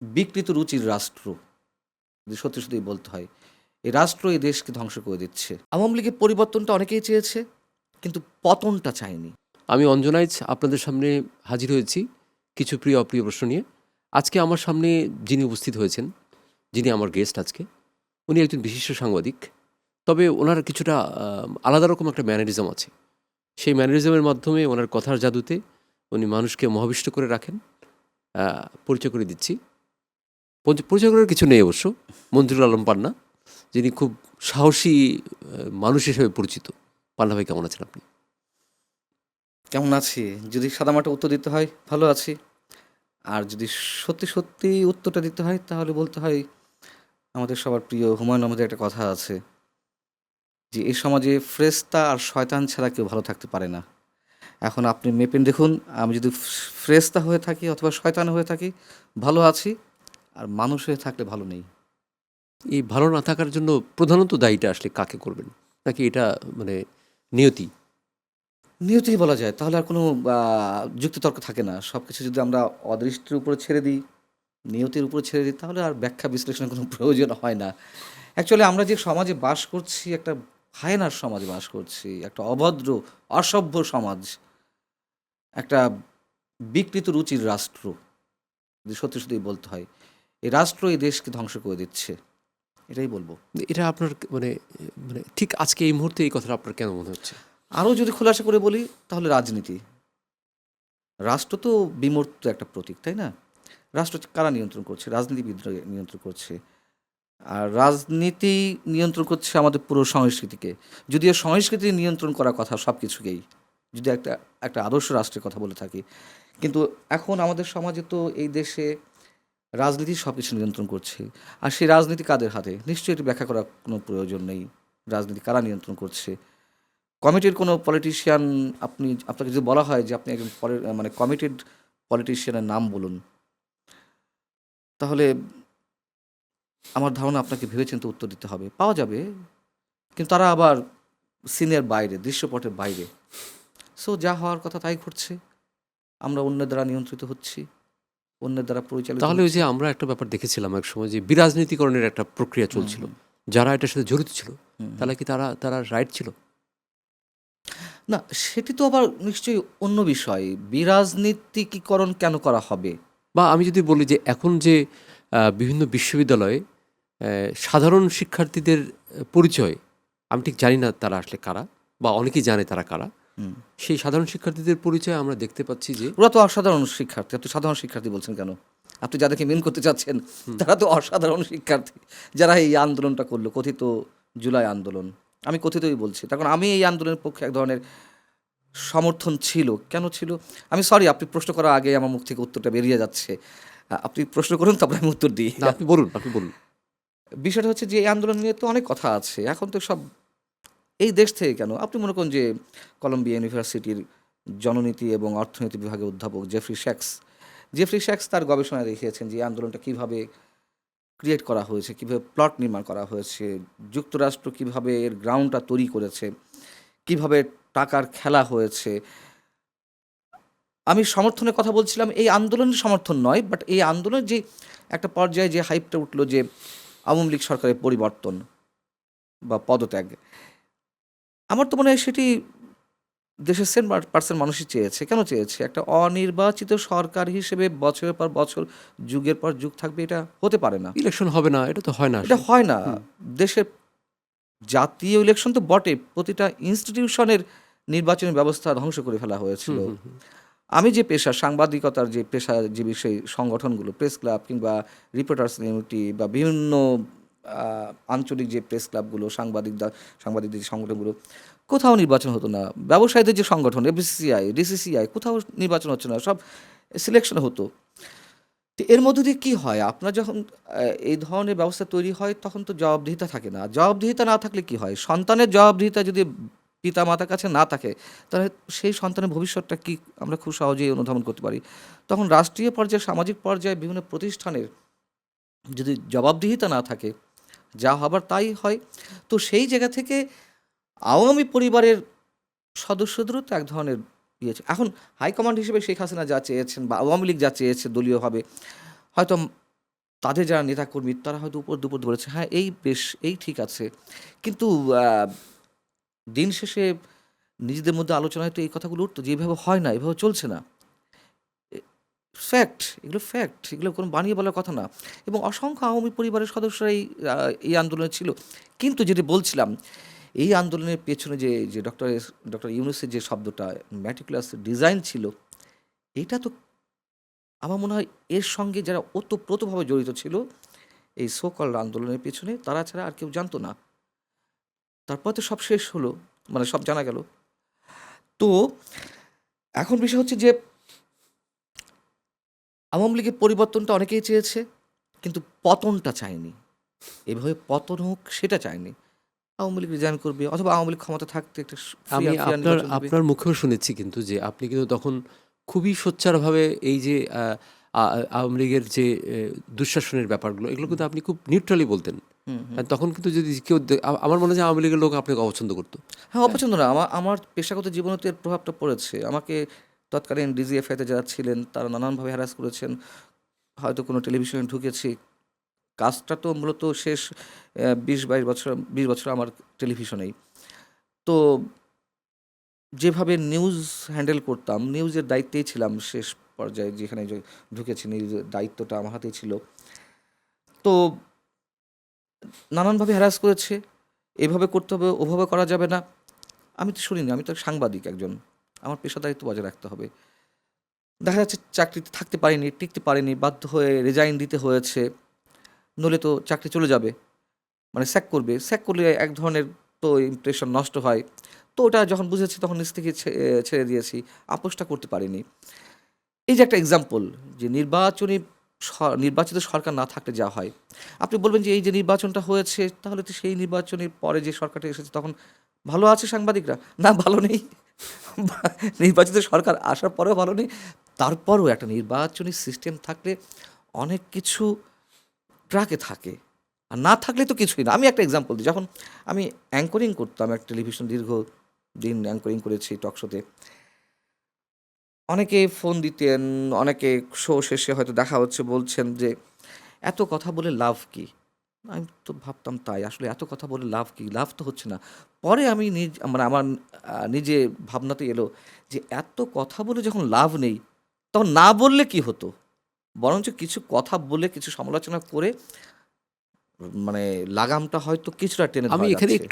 বিকৃত রুচির রাষ্ট্র, যদি সত্যি সত্যিই বলতে হয়। এই রাষ্ট্র এই দেশকে ধ্বংস করে দিচ্ছে। আওয়ামী লীগের পরিবর্তনটা অনেকেই চেয়েছে, কিন্তু পতনটা চায়নি। আমি অঞ্জনাইজ আপনাদের সামনে হাজির হয়েছি কিছু প্রিয় অপ্রিয় প্রশ্ন নিয়ে। আজকে আমার সামনে যিনি উপস্থিত হয়েছেন, যিনি আমার গেস্ট আজকে, উনি একজন বিশিষ্ট সাংবাদিক। তবে ওনার কিছুটা আলাদা রকম একটা ম্যানারিজম আছে। সেই ম্যানারিজমের মাধ্যমে ওনার কথার জাদুতে উনি মানুষকে মোহাবিষ্ট করে রাখেন। পরিচয় করে দিচ্ছি। পরিচয় করার কিছু নেই অবশ্য। মঞ্জুরুল আলম পান্না, যিনি খুব সাহসী মানুষ হিসেবে পরিচিত। পান্না ভাই, কেমন আছেন আপনি? কেমন আছি? যদি সাদামাটা উত্তর দিতে হয়, ভালো আছি। আর যদি সত্যি সত্যি উত্তরটা দিতে হয়, তাহলে বলতে হয় আমাদের সবার প্রিয় হুমায়ুন আহমেদের একটা কথা আছে যে, "এই সমাজে ফেরেশতা আর শয়তান ছাড়া কেউ ভালো থাকতে পারে না।" এখন আপনি মেপে দেখুন, আমি যদি ফেরেশতা হয়ে থাকি অথবা শয়তান হয়ে থাকি, ভালো আছি। আর মানুষ হয়ে থাকলে ভালো নেই। এই ভালো না থাকার জন্য প্রধানত দায়ীটা আসলে কাকে করবেন? নাকি এটা মানে নিয়তি? নিয়তিই বলা যায়। তাহলে আর কোনো যুক্তিতর্ক থাকে না। সবকিছু যদি আমরা অদৃষ্টের উপরে ছেড়ে দিই, নিয়তির উপরে ছেড়ে দিই, তাহলে আর ব্যাখ্যা বিশ্লেষণের কোনো প্রয়োজন হয় না। অ্যাকচুয়ালি আমরা যে সমাজে বাস করছি, একটা হায়েনার সমাজে বাস করছি। একটা অভদ্র, অসভ্য সমাজ। একটা বিকৃত রুচির রাষ্ট্র, যদি সত্যি সত্যিই বলতে হয়। এই রাষ্ট্র এই দেশকে ধ্বংস করে দিচ্ছে। এটাই বলব। এটা আপনার মানে মানে ঠিক আজকে এই মুহূর্তে এই কথাটা আপনার কেন মনে হচ্ছে? আরও যদি খোলাসা করে বলি, তাহলে রাজনীতি। রাষ্ট্র তো বিমূর্ত একটা প্রতীক, তাই না? রাষ্ট্র কারা নিয়ন্ত্রণ করছে? রাজনীতিবিদরা নিয়ন্ত্রণ করছে। আর রাজনীতি নিয়ন্ত্রণ করছে আমাদের পুরো সংস্কৃতিকে। যদিও সংস্কৃতি নিয়ন্ত্রণ করার কথা সব কিছুকেই। যদি একটা একটা আদর্শ রাষ্ট্রের কথা বলে থাকি। কিন্তু এখন আমাদের সমাজে তো এই দেশে রাজনীতি সব কিছু নিয়ন্ত্রণ করছে। আর সেই রাজনীতি কাদের হাতে? নিশ্চয়ই এটি ব্যাখ্যা করার কোনো প্রয়োজন নেই। রাজনীতি কারা নিয়ন্ত্রণ করছে? কমিটির কোনো পলিটিশিয়ান, আপনাকে যদি বলা হয় যে আপনি একজন মানে কমিটেড পলিটিশিয়ানের নাম বলুন, তাহলে আমার ধারণা আপনাকে ভেবেচিন্তে উত্তর দিতে হবে। পাওয়া যাবে, কিন্তু তারা আবার সিনের বাইরে, দৃশ্যপটের বাইরে। সো যা হওয়ার কথা তাই ঘটছে। আমরা অন্যের দ্বারা নিয়ন্ত্রিত হচ্ছি, অন্যের দ্বারা পরিচালিত তাহলে ওই হচ্ছি। যে আমরা একটা ব্যাপার দেখেছিলাম একসময়, যে বিরাজনীতিকরণের একটা প্রক্রিয়া হুম, চলছিল। হুম, যারা এটার সাথে জড়িত ছিল, হুম, হুম। তাহলে কি তারা তারা রাইট ছিল? না, সেটি তো আবার নিশ্চয়ই অন্য বিষয়। বিরাজনীতিকীকরণ কেন করা হবে? বা আমি যদি বলি যে এখন যে বিভিন্ন বিশ্ববিদ্যালয়ে সাধারণ শিক্ষার্থীদের পরিচয় আমি ঠিক জানি না তারা আসলে কারা, বা অনেকেই জানে তারা কারা। হুম। সেই সাধারণ শিক্ষার্থীদের পরিচয় আমরা দেখতে পাচ্ছি যে ওরা তো অসাধারণ শিক্ষার্থী। আপনি সাধারণ শিক্ষার্থী বলছেন কেন? আপনি যাদেরকে মিন করতে চাচ্ছেন, তারা তো অসাধারণ শিক্ষার্থী। যারা এই আন্দোলনটা করল, কথিত জুলাই আন্দোলন। আমি কথিতই বলছি। তার কারণ আমি এই আন্দোলনের পক্ষে এক ধরনের সমর্থন ছিল। কেন ছিল? আমি সরি, আপনি প্রশ্ন করার আগেই আমার মুখ থেকে উত্তরটা বেরিয়ে যাচ্ছে। আপনি প্রশ্ন করুন, তারপরে আমি উত্তর দিই। না, আপনি বলুন, আপনি বলুন। বিষয়টা হচ্ছে যে এই আন্দোলন নিয়ে তো অনেক কথা আছে। এখন তো সব এই দেশ থেকে কেন? আপনি মনে করুন যে কলম্বিয়া ইউনিভার্সিটির জননীতি এবং অর্থনীতি বিভাগের অধ্যাপক জেফ্রি শ্যাক্স তার গবেষণায় দেখিয়েছেন যে এই আন্দোলনটা কীভাবে ক্রিয়েট করা হয়েছে, কীভাবে প্লট নির্মাণ করা হয়েছে, যুক্তরাষ্ট্র কীভাবে এর গ্রাউন্ডটা তৈরি করেছে, কীভাবে টাকার খেলা হয়েছে। আমি সমর্থনের কথা বলছিলাম, এই আন্দোলনের সমর্থন নয়, বাট এই আন্দোলনের যে একটা পর্যায়ে যে হাইপটা উঠল যে আওয়ামী লীগ সরকারের পরিবর্তন বা পদত্যাগ, আমার তো মনে হয় সেটি দেশের 100% মানুষই চেয়েছে। কেন চেয়েছে? একটা অনির্বাচিত সরকার হিসেবে বছরের পর বছর, যুগের পর যুগ থাকবে, এটা হতে পারে না। ইলেকশন হবে না, এটা তো হয় না এটা আসলে। হয় না। হুম। দেশের জাতীয় ইলেকশন তো বটে, প্রতিটা ইনস্টিটিউশনের নির্বাচনী ব্যবস্থা ধ্বংস করে ফেলা হয়েছিল। হুম, হুম, হুম। আমি যে পেশা, সাংবাদিকতার যে পেশা, যে বিষয় সংগঠনগুলো, প্রেস ক্লাব কিংবা রিপোর্টার্স ইউনিটি বা বিভিন্ন আঞ্চলিক যে প্রেস ক্লাবগুলো, সাংবাদিকদের যে সংগঠনগুলো, কোথাও নির্বাচন হতো না। ব্যবসায়ীদের যে সংগঠন এফবিসিসিআই, ডিসিসিআই, কোথাও নির্বাচন হচ্ছে না, সব সিলেকশন হতো। তো এর মধ্য দিয়ে কী হয়? আপনার যখন এই ধরনের ব্যবস্থা তৈরি হয়, তখন তো জবাবদিহিতা থাকে না। জবাবদিহিতা না থাকলে কি হয়? সন্তানের জবাবদিহিতা যদি পিতা-মাতার কাছে না থাকে, তাহলে সেই সন্তানের ভবিষ্যৎটা কি আমরা খুব সহজেই অনুধাবন করতে পারি। তখন রাষ্ট্রীয় পর্যায়ে, সামাজিক পর্যায়ে বিভিন্ন প্রতিষ্ঠানের যদি জবাবদিহিতা না থাকে, যা হবার তাই হয়। তো সেই জায়গা থেকে আওয়ামী পরিবারের সদস্যদেরও তো এক ধরনের এখন হাইকমান্ড হিসেবে শেখ হাসিনা যা চেয়েছেন বা আওয়ামী লীগ যা চেয়েছে দলীয়ভাবে, হয়তো তাদের যারা নেতাকর্মী তারা হয়তো উপর দুপুর বলেছে হ্যাঁ এই বেশ এই ঠিক আছে, কিন্তু দিন শেষে নিজেদের মধ্যে আলোচনা হয়তো এই কথাগুলো উঠতো যে এইভাবে হয় না, এভাবে চলছে না। ফ্যাক্ট, এগুলো কোনো বানিয়ে বলার কথা না। এবং অসংখ্য আওয়ামী পরিবারের সদস্যরা এই আন্দোলনে ছিল। কিন্তু যেটি বলছিলাম, এই আন্দোলনের পেছনে যে ডক্টর ইউনূসের যে শব্দটা ম্যাটিকুলাস ডিজাইন ছিল, এইটা তো আমার মনে হয় এর সঙ্গে যারা ওতপ্রোতভাবে জড়িত ছিল এই সো কল্ড আন্দোলনের পেছনে, তারা ছাড়া আর কেউ জানতো না। তারপর তো সব শেষ হলো, মানে সব জানা গেল। তো এখন বিষয় হচ্ছে যে আওয়ামী লীগের পরিবর্তনটা অনেকেই চেয়েছে, কিন্তু পতনটা চায়নি। এভাবে পতন হোক সেটা চায়নি। আওয়ামী লীগ রিজাইন করবে, অথবা আওয়ামী লীগ ক্ষমতা থাকতে একটা আমি নির্বাচন দেবে। আপনার মুখেও শুনেছি কিন্তু যে আপনি কিন্তু তখন খুবই সোচ্চারভাবে এই যে আওয়ামী লীগের যে দুঃশাসনের ব্যাপারগুলো এগুলো কিন্তু আপনি খুব নিউট্রালি বলতেন। আর তখন কিন্তু যদি কেউ আমার মনে হয় যে আওয়ামী লীগের লোক আপনাকে অপছন্দ করতো। হ্যাঁ, অপছন্দ না। আমার পেশাগত জীবনে তো এর প্রভাবটা পড়েছে। আমাকে তৎকালীন ডিজিএফআইতে যারা ছিলেন তারা নানানভাবে হ্যারাস করেছেন। হয়তো কোনো টেলিভিশনে ঢুকেছি, কাজটা তো মূলত শেষ ২০ বছর আমার টেলিভিশনেই। তো যেভাবে নিউজ হ্যান্ডেল করতাম, নিউজের দায়িত্বেই ছিলাম শেষ পর্যায়ে, যেখানে ঢুকেছি নিউজের দায়িত্বটা আমার হাতেই ছিল। তো নানানভাবে হ্যারাস করেছে, এভাবে করতে হবে, ওভাবে করা যাবে না। আমি তো শুনিনি, আমি তো সাংবাদিক একজন, আমার পেশাদারিত্ব বজায় রাখতে হবে। দেখা যাচ্ছে চাকরিতে থাকতে পারিনি, টিকতে পারিনি, বাধ্য হয়ে রিজাইন দিতে হয়েছে, নইলে তো চাকরি চলে যাবে, মানে স্যাক করবে। স্যাক করলে এক ধরনের তো ইমপ্রেশন নষ্ট হয়। তো ওটা যখন বুঝেছি তখন নিজ থেকে ছেড়ে দিয়েছি, আপোসটা করতে পারিনি। এই যে একটা এক্সাম্পল, যে নির্বাচিত সরকার না থাকলে যা হয়। আপনি বলবেন যে এই যে নির্বাচনটা হয়েছে, তাহলে তো সেই নির্বাচনের পরে যে সরকারটা এসেছে তখন ভালো আছে সাংবাদিকরা? না, ভালো নেই। নির্বাচিত সরকার আসার পরেও ভালো নেই। তারপরও একটা নির্বাচনী সিস্টেম থাকলে অনেক কিছু ট্র্যাকে থাকে, আর না থাকলে তো কিছুই না। আমি একটা এক্সাম্পল দিই, যখন আমি অ্যাঙ্করিং করতাম, একটা টেলিভিশন দীর্ঘদিন অ্যাঙ্করিং করেছি টক শোতে, অনেকে ফোন দিতেন, অনেকে শো শেষে হয়তো দেখা হচ্ছে বলছেন যে এত কথা বলে লাভ কি? আমি তো ভাবতাম তাই, আসলে এত কথা বলে লাভ কি? লাভ তো হচ্ছে না। পরে আমি মানে আমার নিজে ভাবনাতে এলো যে এত কথা বলে যখন লাভ নেই, তখন না বললে কি হতো? বরঞ্চ কিছু কথা বলে, কিছু সমালোচনা করে, মানে লাগামটা হয়তো কিছুটা টেনে আমি ধরা এখানে যাচ্ছে।